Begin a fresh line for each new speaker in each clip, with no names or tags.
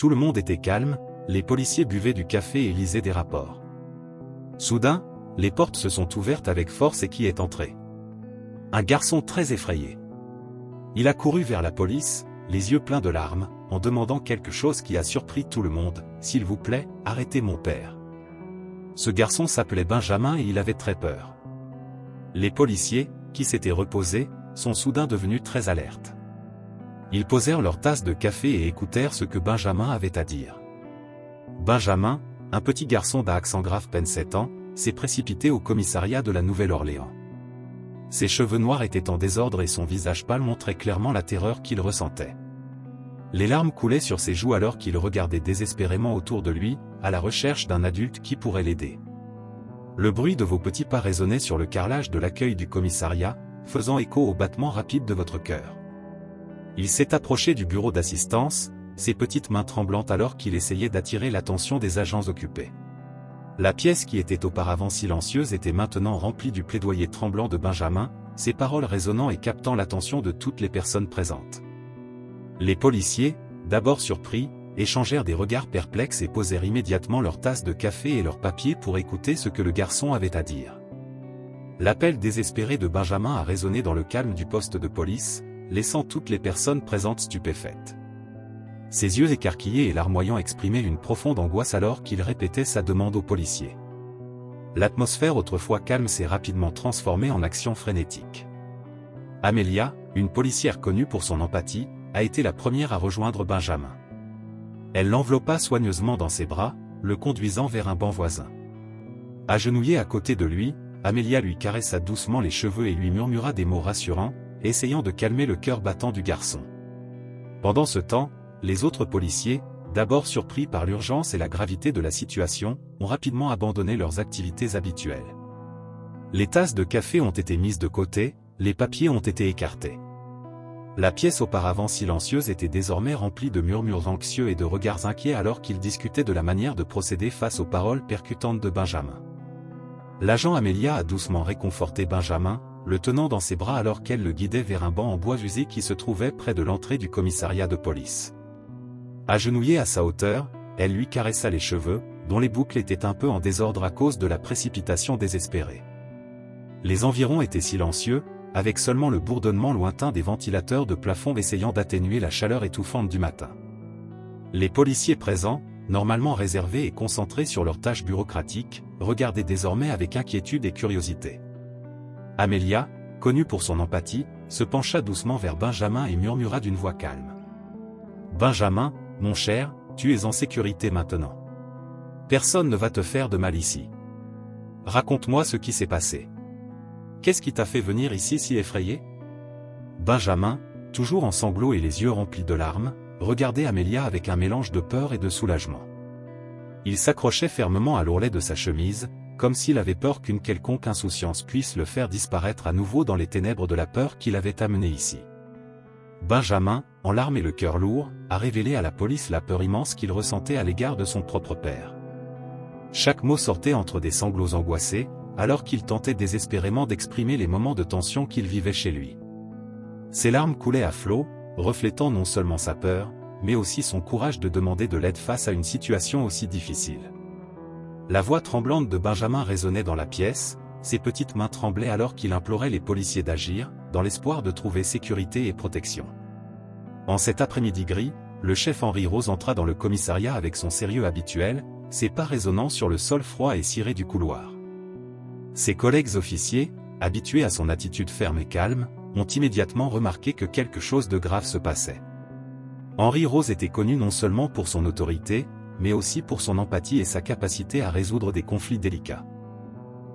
Tout le monde était calme, les policiers buvaient du café et lisaient des rapports. Soudain, les portes se sont ouvertes avec force et qui est entré? Un garçon très effrayé. Il a couru vers la police, les yeux pleins de larmes, en demandant quelque chose qui a surpris tout le monde. « S'il vous plaît, arrêtez mon père. » Ce garçon s'appelait Benjamin et il avait très peur. Les policiers, qui s'étaient reposés, sont soudain devenus très alertes. Ils posèrent leur tasse de café et écoutèrent ce que Benjamin avait à dire. Benjamin, un petit garçon d'un accent grave peine 7 ans, s'est précipité au commissariat de la Nouvelle-Orléans. Ses cheveux noirs étaient en désordre et son visage pâle montrait clairement la terreur qu'il ressentait. Les larmes coulaient sur ses joues alors qu'il regardait désespérément autour de lui, à la recherche d'un adulte qui pourrait l'aider. Le bruit de vos petits pas résonnait sur le carrelage de l'accueil du commissariat, faisant écho au battement rapide de votre cœur. Il s'est approché du bureau d'assistance, ses petites mains tremblantes alors qu'il essayait d'attirer l'attention des agents occupés. La pièce qui était auparavant silencieuse était maintenant remplie du plaidoyer tremblant de Benjamin, ses paroles résonnant et captant l'attention de toutes les personnes présentes. Les policiers, d'abord surpris, échangèrent des regards perplexes et posèrent immédiatement leur tasse de café et leur papier pour écouter ce que le garçon avait à dire. L'appel désespéré de Benjamin a résonné dans le calme du poste de police, laissant toutes les personnes présentes stupéfaites. Ses yeux écarquillés et larmoyants exprimaient une profonde angoisse alors qu'il répétait sa demande aux policiers. L'atmosphère autrefois calme s'est rapidement transformée en action frénétique. Amelia, une policière connue pour son empathie, a été la première à rejoindre Benjamin. Elle l'enveloppa soigneusement dans ses bras, le conduisant vers un banc voisin. Agenouillée à côté de lui, Amelia lui caressa doucement les cheveux et lui murmura des mots rassurants, essayant de calmer le cœur battant du garçon. Pendant ce temps, les autres policiers, d'abord surpris par l'urgence et la gravité de la situation, ont rapidement abandonné leurs activités habituelles. Les tasses de café ont été mises de côté, les papiers ont été écartés. La pièce auparavant silencieuse était désormais remplie de murmures anxieux et de regards inquiets alors qu'ils discutaient de la manière de procéder face aux paroles percutantes de Benjamin. L'agent Amelia a doucement réconforté Benjamin, le tenant dans ses bras alors qu'elle le guidait vers un banc en bois usé qui se trouvait près de l'entrée du commissariat de police. Agenouillée à sa hauteur, elle lui caressa les cheveux, dont les boucles étaient un peu en désordre à cause de la précipitation désespérée. Les environs étaient silencieux, avec seulement le bourdonnement lointain des ventilateurs de plafond essayant d'atténuer la chaleur étouffante du matin. Les policiers présents, normalement réservés et concentrés sur leurs tâches bureaucratiques, regardaient désormais avec inquiétude et curiosité. Amelia, connue pour son empathie, se pencha doucement vers Benjamin et murmura d'une voix calme. « Benjamin, mon cher, tu es en sécurité maintenant. Personne ne va te faire de mal ici. Raconte-moi ce qui s'est passé. Qu'est-ce qui t'a fait venir ici si effrayé ?» Benjamin, toujours en sanglots et les yeux remplis de larmes, regardait Amelia avec un mélange de peur et de soulagement. Il s'accrochait fermement à l'ourlet de sa chemise, comme s'il avait peur qu'une quelconque insouciance puisse le faire disparaître à nouveau dans les ténèbres de la peur qui l'avait amené ici. Benjamin, en larmes et le cœur lourd, a révélé à la police la peur immense qu'il ressentait à l'égard de son propre père. Chaque mot sortait entre des sanglots angoissés, alors qu'il tentait désespérément d'exprimer les moments de tension qu'il vivait chez lui. Ses larmes coulaient à flots, reflétant non seulement sa peur, mais aussi son courage de demander de l'aide face à une situation aussi difficile. La voix tremblante de Benjamin résonnait dans la pièce, ses petites mains tremblaient alors qu'il implorait les policiers d'agir, dans l'espoir de trouver sécurité et protection. En cet après-midi gris, le chef Henri Rose entra dans le commissariat avec son sérieux habituel, ses pas résonnant sur le sol froid et ciré du couloir. Ses collègues officiers, habitués à son attitude ferme et calme, ont immédiatement remarqué que quelque chose de grave se passait. Henri Rose était connu non seulement pour son autorité, mais aussi pour son empathie et sa capacité à résoudre des conflits délicats.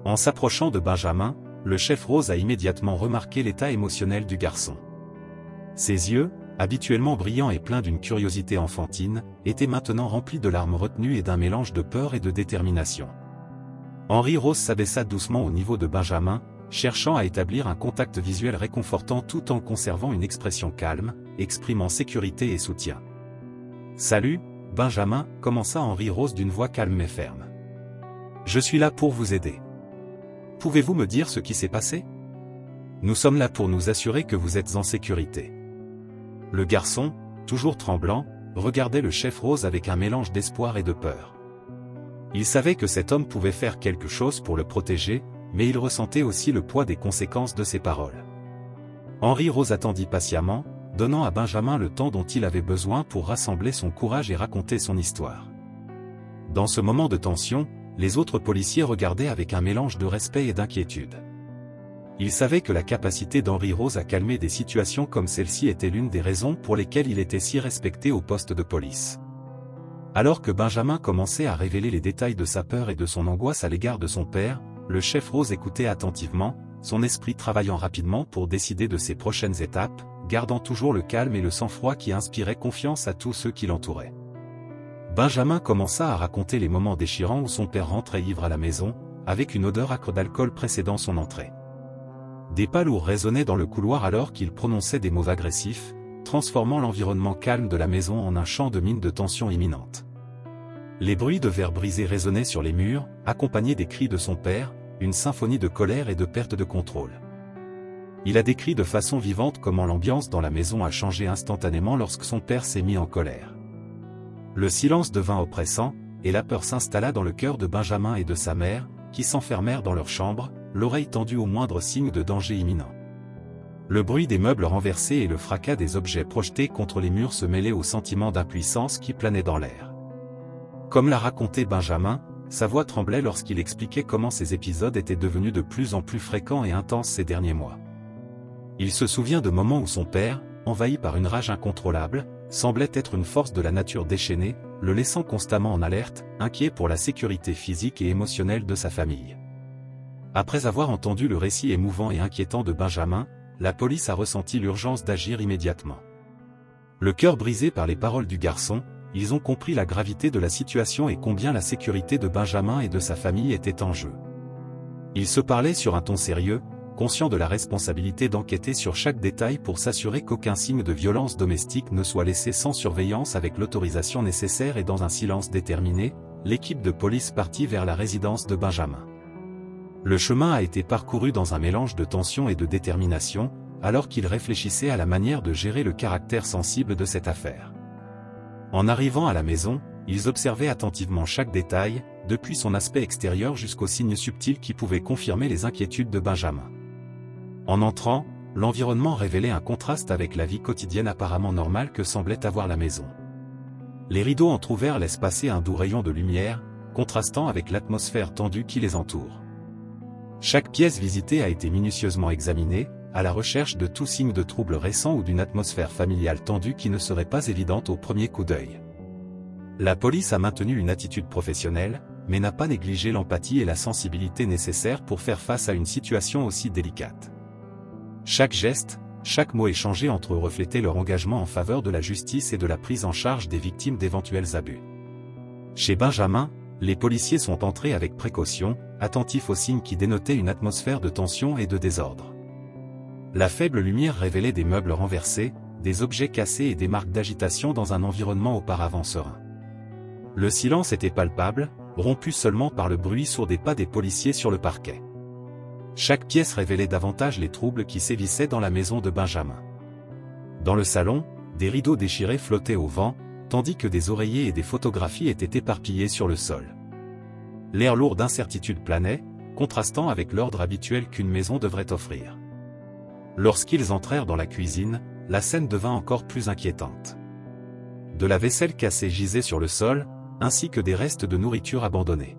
En s'approchant de Benjamin, le chef Rose a immédiatement remarqué l'état émotionnel du garçon. Ses yeux, habituellement brillants et pleins d'une curiosité enfantine, étaient maintenant remplis de larmes retenues et d'un mélange de peur et de détermination. Henri Rose s'abaissa doucement au niveau de Benjamin, cherchant à établir un contact visuel réconfortant tout en conservant une expression calme, exprimant sécurité et soutien. « Salut, Benjamin », commença Henri Rose d'une voix calme mais ferme. « Je suis là pour vous aider. Pouvez-vous me dire ce qui s'est passé ? Nous sommes là pour nous assurer que vous êtes en sécurité. » Le garçon, toujours tremblant, regardait le chef Rose avec un mélange d'espoir et de peur. Il savait que cet homme pouvait faire quelque chose pour le protéger, mais il ressentait aussi le poids des conséquences de ses paroles. Henry Rose attendit patiemment, donnant à Benjamin le temps dont il avait besoin pour rassembler son courage et raconter son histoire. Dans ce moment de tension, les autres policiers regardaient avec un mélange de respect et d'inquiétude. Ils savaient que la capacité d'Henry Rose à calmer des situations comme celle-ci était l'une des raisons pour lesquelles il était si respecté au poste de police. Alors que Benjamin commençait à révéler les détails de sa peur et de son angoisse à l'égard de son père, le chef Rose écoutait attentivement, son esprit travaillant rapidement pour décider de ses prochaines étapes, gardant toujours le calme et le sang-froid qui inspiraient confiance à tous ceux qui l'entouraient. Benjamin commença à raconter les moments déchirants où son père rentrait ivre à la maison, avec une odeur âcre d'alcool précédant son entrée. Des pas lourds résonnaient dans le couloir alors qu'il prononçait des mots agressifs, transformant l'environnement calme de la maison en un champ de mine de tension imminente. Les bruits de verres brisés résonnaient sur les murs, accompagnés des cris de son père, une symphonie de colère et de perte de contrôle. Il a décrit de façon vivante comment l'ambiance dans la maison a changé instantanément lorsque son père s'est mis en colère. Le silence devint oppressant, et la peur s'installa dans le cœur de Benjamin et de sa mère, qui s'enfermèrent dans leur chambre, l'oreille tendue au moindre signe de danger imminent. Le bruit des meubles renversés et le fracas des objets projetés contre les murs se mêlaient au sentiment d'impuissance qui planait dans l'air. Comme l'a raconté Benjamin, sa voix tremblait lorsqu'il expliquait comment ces épisodes étaient devenus de plus en plus fréquents et intenses ces derniers mois. Il se souvient de moments où son père, envahi par une rage incontrôlable, semblait être une force de la nature déchaînée, le laissant constamment en alerte, inquiet pour la sécurité physique et émotionnelle de sa famille. Après avoir entendu le récit émouvant et inquiétant de Benjamin, la police a ressenti l'urgence d'agir immédiatement. Le cœur brisé par les paroles du garçon, ils ont compris la gravité de la situation et combien la sécurité de Benjamin et de sa famille était en jeu. Ils se parlaient sur un ton sérieux, conscients de la responsabilité d'enquêter sur chaque détail pour s'assurer qu'aucun signe de violence domestique ne soit laissé sans surveillance. Avec l'autorisation nécessaire et dans un silence déterminé, l'équipe de police partit vers la résidence de Benjamin. Le chemin a été parcouru dans un mélange de tension et de détermination, alors qu'ils réfléchissaient à la manière de gérer le caractère sensible de cette affaire. En arrivant à la maison, ils observaient attentivement chaque détail, depuis son aspect extérieur jusqu'aux signes subtils qui pouvaient confirmer les inquiétudes de Benjamin. En entrant, l'environnement révélait un contraste avec la vie quotidienne apparemment normale que semblait avoir la maison. Les rideaux entr'ouverts laissent passer un doux rayon de lumière, contrastant avec l'atmosphère tendue qui les entoure. Chaque pièce visitée a été minutieusement examinée, à la recherche de tout signe de trouble récent ou d'une atmosphère familiale tendue qui ne serait pas évidente au premier coup d'œil. La police a maintenu une attitude professionnelle, mais n'a pas négligé l'empathie et la sensibilité nécessaires pour faire face à une situation aussi délicate. Chaque geste, chaque mot échangé entre eux reflétait leur engagement en faveur de la justice et de la prise en charge des victimes d'éventuels abus. Chez Benjamin, les policiers sont entrés avec précaution, attentifs aux signes qui dénotaient une atmosphère de tension et de désordre. La faible lumière révélait des meubles renversés, des objets cassés et des marques d'agitation dans un environnement auparavant serein. Le silence était palpable, rompu seulement par le bruit sourd des pas des policiers sur le parquet. Chaque pièce révélait davantage les troubles qui sévissaient dans la maison de Benjamin. Dans le salon, des rideaux déchirés flottaient au vent, tandis que des oreillers et des photographies étaient éparpillés sur le sol. L'air lourd d'incertitude planait, contrastant avec l'ordre habituel qu'une maison devrait offrir. Lorsqu'ils entrèrent dans la cuisine, la scène devint encore plus inquiétante. De la vaisselle cassée gisait sur le sol, ainsi que des restes de nourriture abandonnés.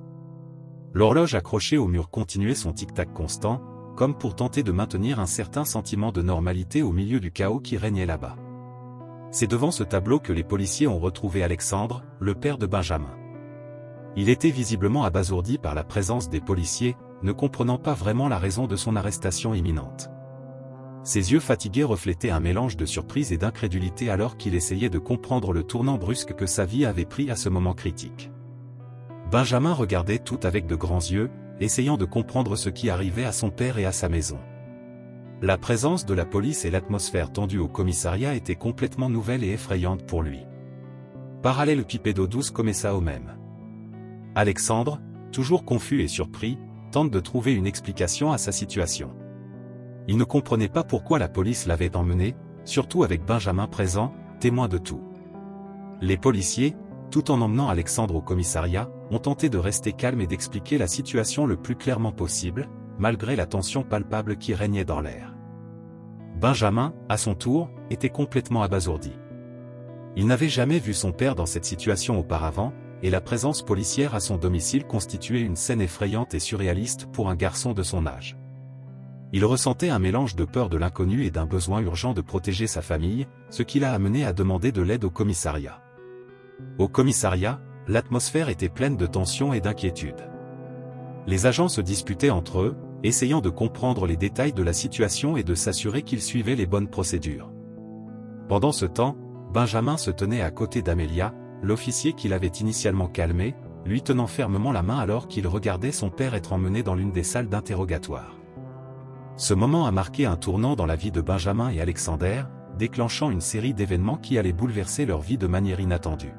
L'horloge accrochée au mur continuait son tic-tac constant, comme pour tenter de maintenir un certain sentiment de normalité au milieu du chaos qui régnait là-bas. C'est devant ce tableau que les policiers ont retrouvé Alexandre, le père de Benjamin. Il était visiblement abasourdi par la présence des policiers, ne comprenant pas vraiment la raison de son arrestation imminente. Ses yeux fatigués reflétaient un mélange de surprise et d'incrédulité alors qu'il essayait de comprendre le tournant brusque que sa vie avait pris à ce moment critique. Benjamin regardait tout avec de grands yeux, essayant de comprendre ce qui arrivait à son père et à sa maison. La présence de la police et l'atmosphère tendue au commissariat étaient complètement nouvelles et effrayantes pour lui. Parallélépipédo douce comme ça au même. Alexandre, toujours confus et surpris, tente de trouver une explication à sa situation. Il ne comprenait pas pourquoi la police l'avait emmené, surtout avec Benjamin présent, témoin de tout. Les policiers, tout en emmenant Alexandre au commissariat, ont tenté de rester calmes et d'expliquer la situation le plus clairement possible, malgré la tension palpable qui régnait dans l'air. Benjamin, à son tour, était complètement abasourdi. Il n'avait jamais vu son père dans cette situation auparavant, et la présence policière à son domicile constituait une scène effrayante et surréaliste pour un garçon de son âge. Il ressentait un mélange de peur de l'inconnu et d'un besoin urgent de protéger sa famille, ce qui l'a amené à demander de l'aide au commissariat. Au commissariat, l'atmosphère était pleine de tension et d'inquiétude. Les agents se disputaient entre eux, essayant de comprendre les détails de la situation et de s'assurer qu'ils suivaient les bonnes procédures. Pendant ce temps, Benjamin se tenait à côté d'Amélia, l'officier qui l'avait initialement calmé, lui tenant fermement la main alors qu'il regardait son père être emmené dans l'une des salles d'interrogatoire. Ce moment a marqué un tournant dans la vie de Benjamin et Alexander, déclenchant une série d'événements qui allaient bouleverser leur vie de manière inattendue.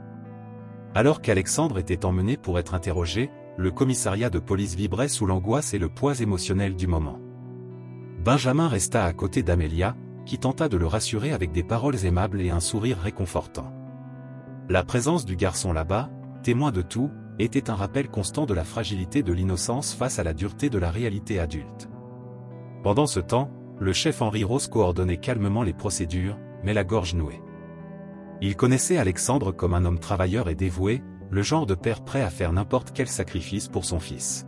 Alors qu'Alexandre était emmené pour être interrogé, le commissariat de police vibrait sous l'angoisse et le poids émotionnel du moment. Benjamin resta à côté d'Amélia, qui tenta de le rassurer avec des paroles aimables et un sourire réconfortant. La présence du garçon là-bas, témoin de tout, était un rappel constant de la fragilité de l'innocence face à la dureté de la réalité adulte. Pendant ce temps, le chef Henri Rose coordonnait calmement les procédures, mais la gorge nouée. Il connaissait Alexandre comme un homme travailleur et dévoué, le genre de père prêt à faire n'importe quel sacrifice pour son fils.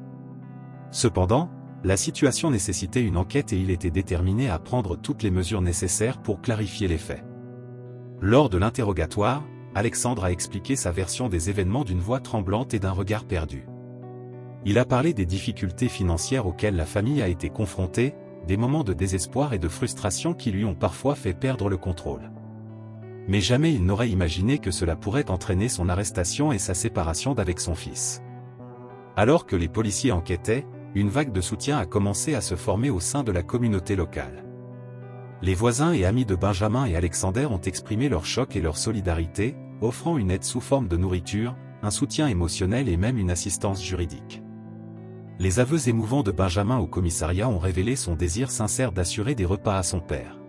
Cependant, la situation nécessitait une enquête et il était déterminé à prendre toutes les mesures nécessaires pour clarifier les faits. Lors de l'interrogatoire, Alexandre a expliqué sa version des événements d'une voix tremblante et d'un regard perdu. Il a parlé des difficultés financières auxquelles la famille a été confrontée, des moments de désespoir et de frustration qui lui ont parfois fait perdre le contrôle. Mais jamais il n'aurait imaginé que cela pourrait entraîner son arrestation et sa séparation d'avec son fils. Alors que les policiers enquêtaient, une vague de soutien a commencé à se former au sein de la communauté locale. Les voisins et amis de Benjamin et Alexander ont exprimé leur choc et leur solidarité, offrant une aide sous forme de nourriture, un soutien émotionnel et même une assistance juridique. Les aveux émouvants de Benjamin au commissariat ont révélé son désir sincère d'assurer des repas à son père.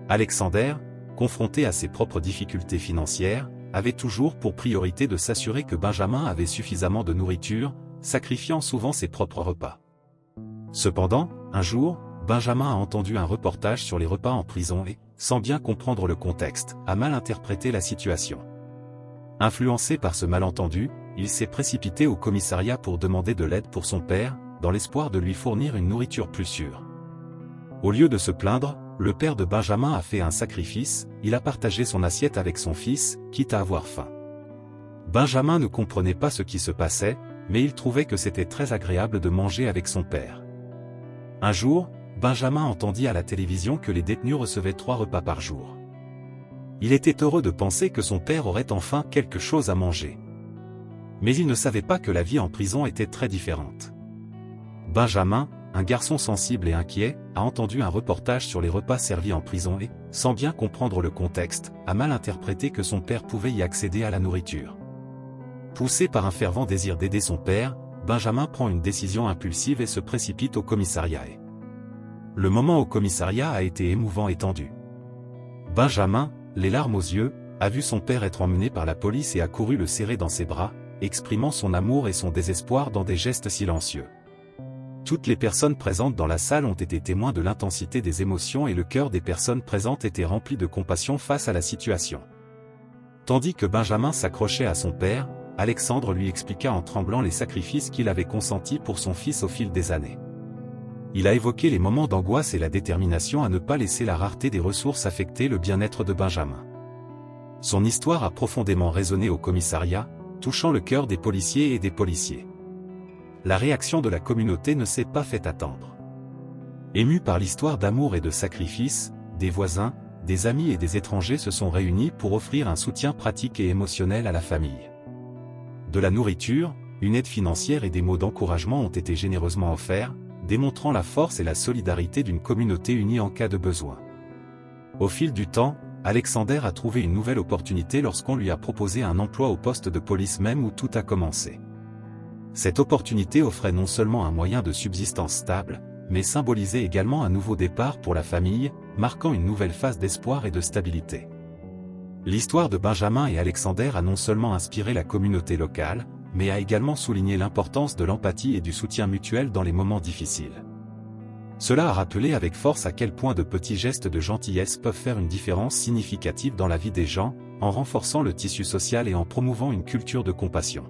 Alexander, confronté à ses propres difficultés financières, avait toujours pour priorité de s'assurer que Benjamin avait suffisamment de nourriture, sacrifiant souvent ses propres repas. Cependant, un jour, Benjamin a entendu un reportage sur les repas en prison et, sans bien comprendre le contexte, a mal interprété la situation. Influencé par ce malentendu, il s'est précipité au commissariat pour demander de l'aide pour son père, dans l'espoir de lui fournir une nourriture plus sûre. Au lieu de se plaindre, le père de Benjamin a fait un sacrifice, il a partagé son assiette avec son fils, quitte à avoir faim. Benjamin ne comprenait pas ce qui se passait, mais il trouvait que c'était très agréable de manger avec son père. Un jour, Benjamin entendit à la télévision que les détenus recevaient 3 repas par jour. Il était heureux de penser que son père aurait enfin quelque chose à manger. Mais il ne savait pas que la vie en prison était très différente. Benjamin, un garçon sensible et inquiet, a entendu un reportage sur les repas servis en prison et, sans bien comprendre le contexte, a mal interprété que son père pouvait y accéder à la nourriture. Poussé par un fervent désir d'aider son père, Benjamin prend une décision impulsive et se précipite au commissariat. Le moment au commissariat a été émouvant et tendu. Benjamin, les larmes aux yeux, a vu son père être emmené par la police et a couru le serrer dans ses bras, exprimant son amour et son désespoir dans des gestes silencieux. Toutes les personnes présentes dans la salle ont été témoins de l'intensité des émotions et le cœur des personnes présentes était rempli de compassion face à la situation. Tandis que Benjamin s'accrochait à son père, Alexandre lui expliqua en tremblant les sacrifices qu'il avait consentis pour son fils au fil des années. Il a évoqué les moments d'angoisse et la détermination à ne pas laisser la rareté des ressources affecter le bien-être de Benjamin. Son histoire a profondément résonné au commissariat, touchant le cœur des policiers et des policiers. La réaction de la communauté ne s'est pas fait attendre. Émus par l'histoire d'amour et de sacrifice, des voisins, des amis et des étrangers se sont réunis pour offrir un soutien pratique et émotionnel à la famille. De la nourriture, une aide financière et des mots d'encouragement ont été généreusement offerts, démontrant la force et la solidarité d'une communauté unie en cas de besoin. Au fil du temps, Alexander a trouvé une nouvelle opportunité lorsqu'on lui a proposé un emploi au poste de police même où tout a commencé. Cette opportunité offrait non seulement un moyen de subsistance stable, mais symbolisait également un nouveau départ pour la famille, marquant une nouvelle phase d'espoir et de stabilité. L'histoire de Benjamin et Alexander a non seulement inspiré la communauté locale, mais a également souligné l'importance de l'empathie et du soutien mutuel dans les moments difficiles. Cela a rappelé avec force à quel point de petits gestes de gentillesse peuvent faire une différence significative dans la vie des gens, en renforçant le tissu social et en promouvant une culture de compassion.